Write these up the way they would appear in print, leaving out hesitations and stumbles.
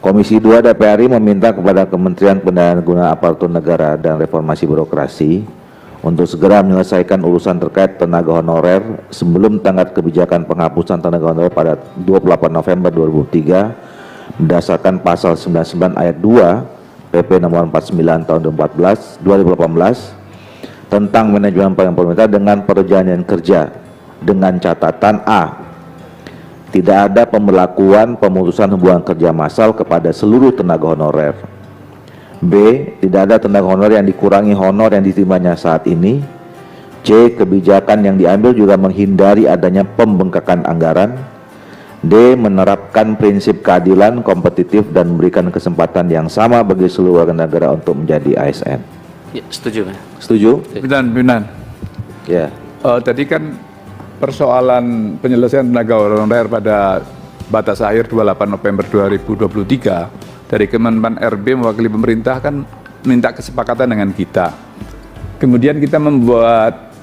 Komisi 2 DPR RI meminta kepada Kementerian Pendaya-gunaan Aparatur Negara dan Reformasi Birokrasi untuk segera menyelesaikan urusan terkait tenaga honorer sebelum tenggat kebijakan penghapusan tenaga honorer pada 28 November 2003 berdasarkan pasal 99 ayat 2 PP nomor 49 tahun 2018 tentang manajemen pelayanan pemerintah dengan perjanjian kerja dengan catatan A. Tidak ada pemberlakuan pemutusan hubungan kerja massal kepada seluruh tenaga honorer. B. Tidak ada tenaga honorer yang dikurangi honor yang diterimanya saat ini. C. Kebijakan yang diambil juga menghindari adanya pembengkakan anggaran. D. Menerapkan prinsip keadilan, kompetitif, dan memberikan kesempatan yang sama bagi seluruh warga negara untuk menjadi ASN. Ya, setuju, Pak. Setuju? Pimpinan. Ya. Tadi kan persoalan penyelesaian tenaga honorer pada batas akhir 28 November 2023 dari Kemenpan RB mewakili pemerintah kan minta kesepakatan dengan kita. Kemudian kita membuat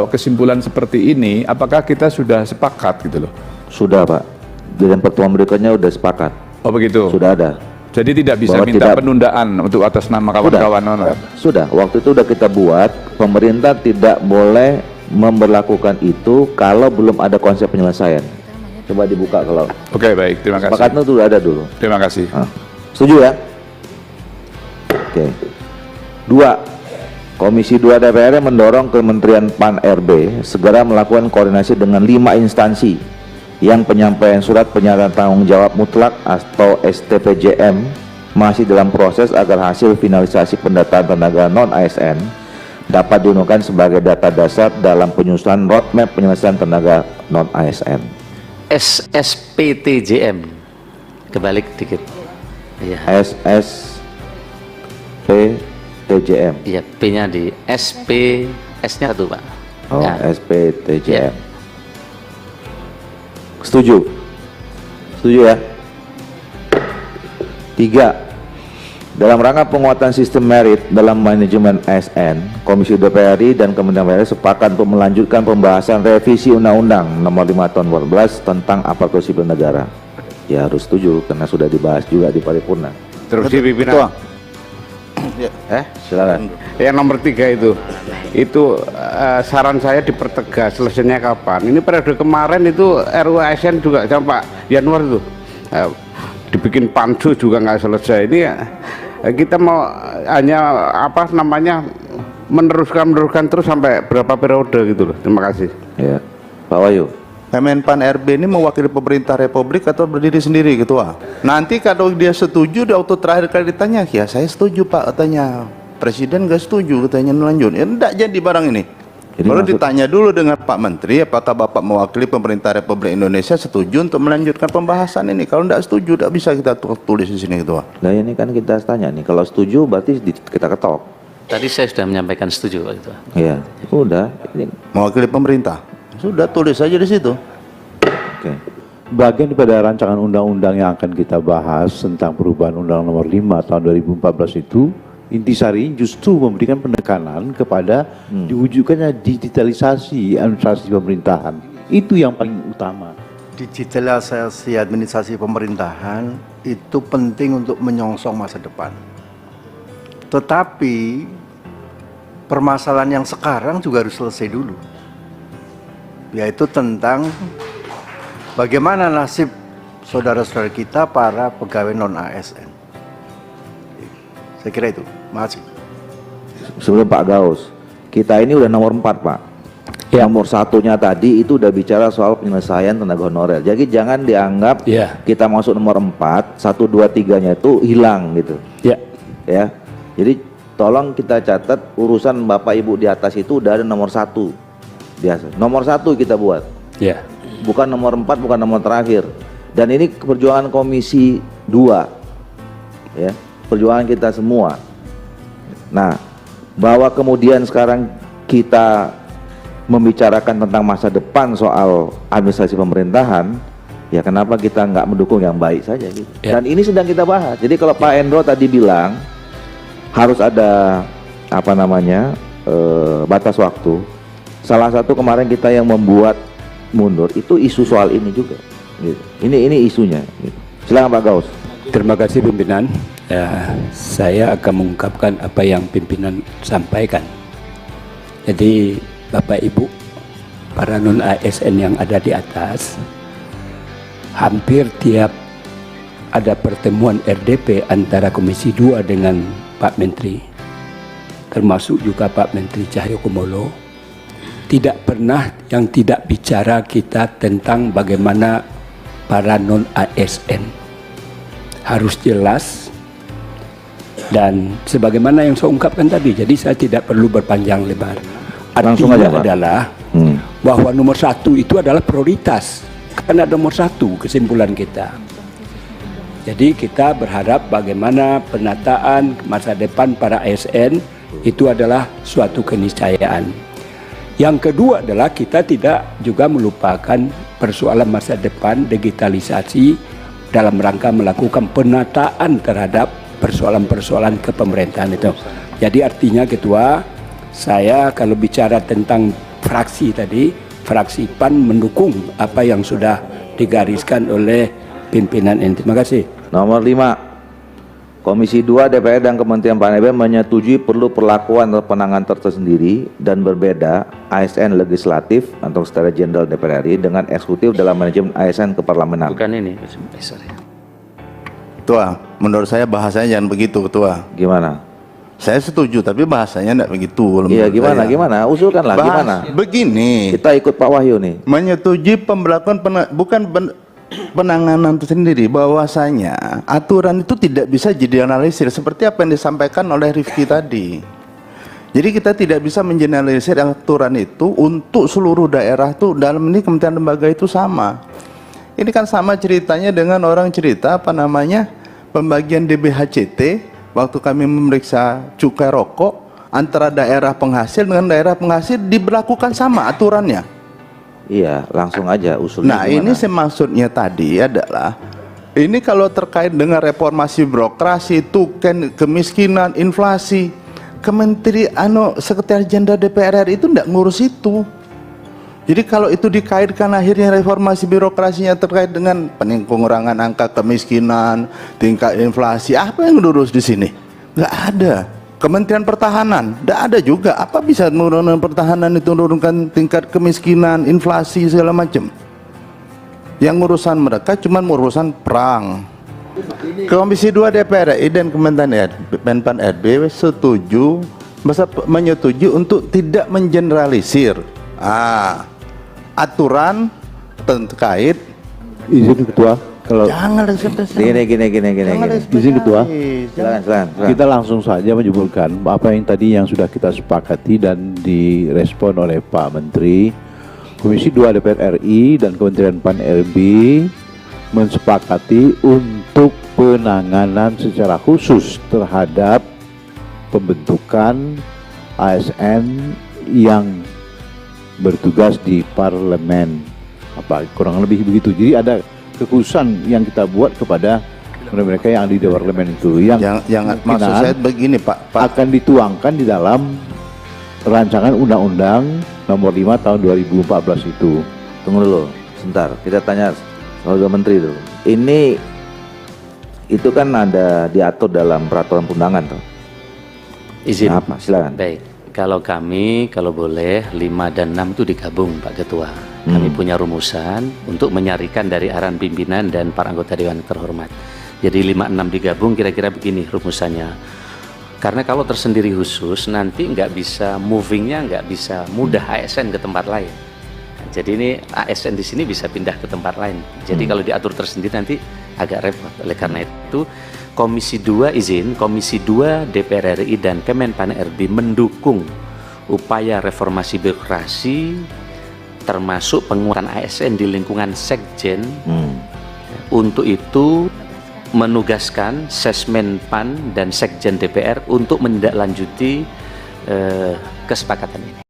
kesimpulan seperti ini, apakah kita sudah sepakat gitu loh? Sudah, Pak. Dalam pertemuan berikutnya sudah sepakat. Oh begitu? Sudah ada. Jadi tidak bisa Bahwa minta tidak, penundaan untuk atas nama kawan-kawan honorer? Sudah, waktu itu sudah kita buat, pemerintah tidak boleh memberlakukan itu kalau belum ada konsep penyelesaian. Coba dibuka kalau. Oke, baik, terima kasih. Sepakatnya itu ada dulu. Terima kasih. Setuju ya? Oke. 2. Komisi 2 DPR mendorong Kementerian PAN RB segera melakukan koordinasi dengan 5 instansi yang penyampaian surat pernyataan tanggung jawab mutlak atau STPJM masih dalam proses agar hasil finalisasi pendataan tenaga non-ASN dapat digunakan sebagai data dasar dalam penyusunan roadmap penyelesaian tenaga non-ASN. SSPTJM. Kebalik dikit. Iya. SSPTJM. Iya, P-nya di SP, S-nya satu, Pak. Oh, Ya. SPTJM. Ya. Setuju? Setuju ya? 3. Dalam rangka penguatan sistem merit dalam manajemen ASN, Komisi DPR RI dan Kementerian PAN sepakat untuk melanjutkan pembahasan revisi Undang-Undang Nomor 5 Tahun 2012 tentang aparatur sipil negara. Ya harus setuju karena sudah dibahas juga di paripurna. Terus di pimpinan. Ya. Silakan. Yang nomor 3 itu saran saya dipertegas selesainya kapan. Ini periode kemarin itu RUU ASN juga sama Pak Yanuar itu dibikin pansus juga nggak selesai. Ini kita mau hanya meneruskan terus sampai berapa periode gitu loh. Terima kasih. Ya, Pak Wahyu. Kemenpan RB ini mewakili pemerintah Republik atau berdiri sendiri Ketua? Nanti kalau dia setuju di waktu terakhir kali ditanya, ya saya setuju Pak katanya. Presiden nggak setuju katanya melanjut. Ya enggak jadi barang ini. Jadi Kalau ditanya dulu dengan Pak Menteri, apakah Bapak mewakili pemerintah Republik Indonesia setuju untuk melanjutkan pembahasan ini? Kalau tidak setuju, tidak bisa kita tulis di sini Ketua. Nah ini kan kita tanya nih, kalau setuju berarti kita ketok. Tadi saya sudah menyampaikan setuju, Pak Ketua. Iya, udah. Ini. Mewakili pemerintah. Sudah tulis saja di situ. Oke. Bagian daripada rancangan undang-undang yang akan kita bahas tentang perubahan Undang Nomor 5 tahun 2014 itu, intisari justru memberikan penekanan kepada diwujudkannya digitalisasi administrasi pemerintahan. Itu yang paling utama. Digitalisasi administrasi pemerintahan itu penting untuk menyongsong masa depan. Tetapi permasalahan yang sekarang juga harus selesai dulu, yaitu tentang bagaimana nasib saudara-saudara kita para pegawai non-ASN. Saya kira itu. Makasih. Sebelum Pak Gaus, kita ini udah nomor 4 Pak. Ya. Nomor 1-nya tadi itu udah bicara soal penyelesaian tenaga honorer. Jadi jangan dianggap kita masuk nomor 4, 1, 2, 3-nya itu hilang gitu. Ya. Ya. Jadi tolong kita catat urusan Bapak Ibu di atas itu udah ada nomor 1. Biasa. Nomor 1 kita buat. Ya. Bukan nomor 4, bukan nomor terakhir. Dan ini perjuangan Komisi 2. Ya. Perjuangan kita semua. Nah, bahwa kemudian sekarang kita membicarakan tentang masa depan soal administrasi pemerintahan, ya kenapa kita nggak mendukung yang baik saja gitu. Dan ini sedang kita bahas. Jadi kalau Pak Endro tadi bilang harus ada batas waktu. Salah satu kemarin kita yang membuat mundur itu isu soal ini juga. Gitu. Ini isunya. Gitu. Silakan Pak Gaus. Terima kasih pimpinan. Saya akan mengungkapkan apa yang pimpinan sampaikan. Jadi Bapak Ibu, para non ASN yang ada di atas, hampir tiap ada pertemuan RDP antara Komisi 2 dengan Pak Menteri, termasuk juga Pak Menteri Cahyokumolo, tidak pernah yang tidak bicara kita tentang bagaimana para non ASN harus jelas. Dan sebagaimana yang saya ungkapkan tadi, jadi saya tidak perlu berpanjang lebar. Langsung Artinya aja, Pak. adalah bahwa nomor satu itu adalah prioritas. Karena nomor satu kesimpulan kita. Jadi kita berharap bagaimana penataan masa depan para ASN itu adalah suatu keniscayaan. Yang kedua adalah kita tidak juga melupakan persoalan masa depan digitalisasi dalam rangka melakukan penataan terhadap persoalan-persoalan kepemerintahan itu. Jadi artinya Ketua, saya kalau bicara tentang fraksi tadi, fraksi PAN mendukung apa yang sudah digariskan oleh pimpinan ini. Terima kasih. Nomor 5, Komisi 2 DPR dan Kementerian PAN-RB menyetujui perlu perlakuan atau penanganan tersendiri dan berbeda ASN legislatif atau Sekretariat Jenderal DPR RI dengan eksekutif dalam manajemen ASN keparlamenan. Bukan ini, sorry. Ketua, menurut saya bahasanya jangan begitu, Ketua. Gimana? Saya setuju, tapi bahasanya enggak begitu. Iya, menurut gimana? saya. Gimana? Usulkanlah gimana? Begini, Kita ikut Pak Wahyu nih. menyetujui pemberlakuan penanganan itu sendiri, bahwasanya aturan itu tidak bisa digeneralisir seperti apa yang disampaikan oleh Rifki tadi. Jadi kita tidak bisa mengeneralisir aturan itu untuk seluruh daerah tuh dalam ini kementerian lembaga itu sama. Ini kan sama ceritanya dengan orang cerita pembagian DBHCT waktu kami memeriksa cukai rokok antara daerah penghasil dengan daerah penghasil diberlakukan sama aturannya. Iya, langsung aja usulnya. Nah, gimana? ini maksudnya tadi adalah ini kalau terkait dengan reformasi birokrasi, tuken, kemiskinan, inflasi, Sekretariat Jenderal DPR RI itu tidak ngurus itu. Jadi kalau itu dikaitkan akhirnya reformasi birokrasinya terkait dengan pengurangan angka kemiskinan, tingkat inflasi, apa yang diurus di sini? Nggak ada. Kementerian Pertahanan, nggak ada juga. Apa bisa menurunkan pertahanan itu menurunkan tingkat kemiskinan, inflasi segala macam? Yang urusan mereka cuma urusan perang. Komisi 2 DPR RI dan Kementerian Menpan RB setuju, menyetujui untuk tidak mengeneralisir aturan terkait. Izin Ketua, kalau Jangan Gini. izin Ketua, Silakan. kita langsung saja menyebutkan apa yang tadi yang sudah kita sepakati dan direspon oleh Pak Menteri. Komisi 2 DPR RI dan Kementerian PAN RB mensepakati untuk penanganan secara khusus terhadap pembentukan ASN yang bertugas di parlemen, kurang lebih begitu. Jadi ada kekhususan yang kita buat kepada mereka yang di parlemen itu, yang maksud saya begini Pak. akan dituangkan di dalam rancangan undang-undang nomor 5 tahun 2014 itu. Tunggu dulu, sebentar. Kita tanya Sebagai Menteri itu. Itu kan ada diatur dalam peraturan undangan tuh. Izin. Apa? Silakan. Baik. Kalau kami, kalau boleh 5 dan 6 itu digabung Pak Ketua. Kami punya rumusan untuk menyarikan dari arahan pimpinan dan para anggota Dewan terhormat. Jadi 5, 6 digabung kira-kira begini rumusannya. Karena kalau tersendiri khusus nanti nggak bisa movingnya, nggak bisa mudah ASN ke tempat lain. Jadi ini ASN di sini bisa pindah ke tempat lain. Jadi kalau diatur tersendiri nanti agak repot. Oleh karena itu Komisi 2 Komisi 2 DPR RI dan Kemenpan RB mendukung upaya reformasi birokrasi termasuk penguatan ASN di lingkungan Sekjen. Untuk itu menugaskan Sesmen PAN dan Sekjen DPR untuk menindaklanjuti kesepakatan ini.